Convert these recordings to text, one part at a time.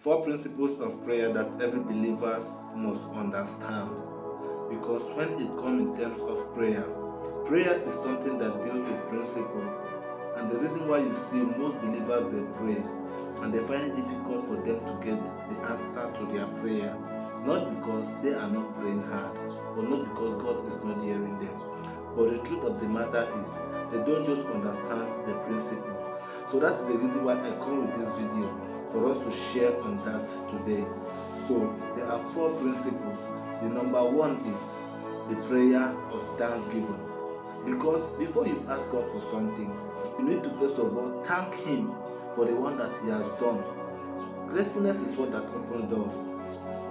Four principles of prayer that every believer must understand. Because when it comes in terms of prayer, prayer is something that deals with principle. And the reason why you see most believers they pray and they find it difficult for them to get the answer to their prayer, not because they are not praying hard or not because God is not hearing them, but the truth of the matter is they don't just understand the principles. So that is the reason why I come with this video, for us to share on that today. So there are four principles. The number one is the prayer of thanksgiving. Because before you ask God for something, you need to first of all thank Him for the one that He has done. Gratefulness is what that opens doors.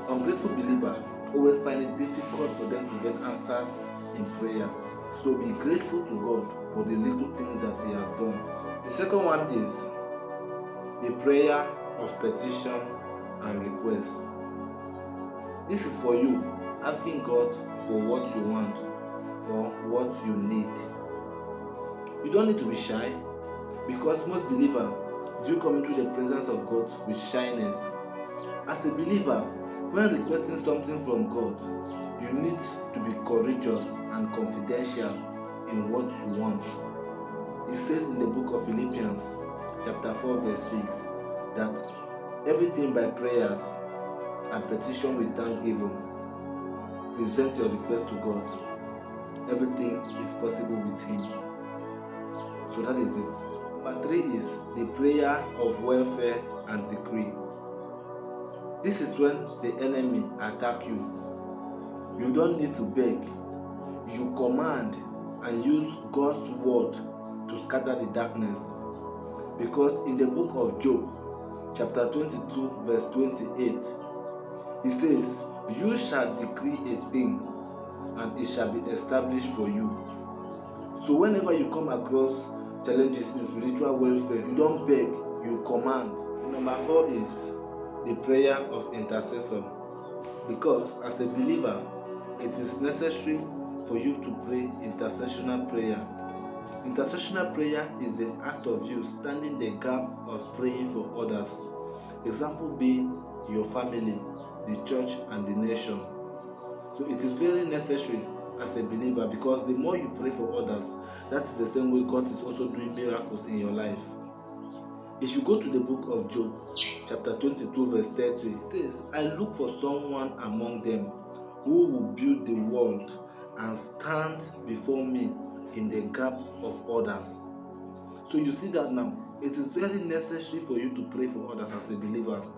Ungrateful believer always find it difficult for them to get answers in prayer. So be grateful to God for the little things that He has done. The second one is the prayer of petition and request. This is for you asking God for what you want or what you need. You don't need to be shy, because most believers do come into the presence of God with shyness. As a believer, when requesting something from God, you need to be courageous and confidential in what you want. It says in the book of Philippians chapter 4 verse 6 that everything by prayers and petition with thanksgiving, present your request to God. Everything is possible with Him. So that is it. Number 3 is the prayer of warfare and decree. This is when the enemy attack you. You don't need to beg. You command and use God's word to scatter the darkness. Because in the book of Job, chapter 22, verse 28, he says, "You shall decree a thing, and it shall be established for you." So whenever you come across challenges in spiritual warfare, you don't beg, you command. Number 4 is the prayer of intercessor. Because as a believer, it is necessary for you to pray intercessional prayer. Intercessional prayer is the act of you standing the gap of praying for others. Example being your family, the church, and the nation. So it is very necessary as a believer, because the more you pray for others, that is the same way God is also doing miracles in your life. If you go to the book of Job, chapter 22, verse 30, it says, "I look for someone among them who will build the world and stand before me in the gap of others." So you see that now, it is very necessary for you to pray for others as a believers,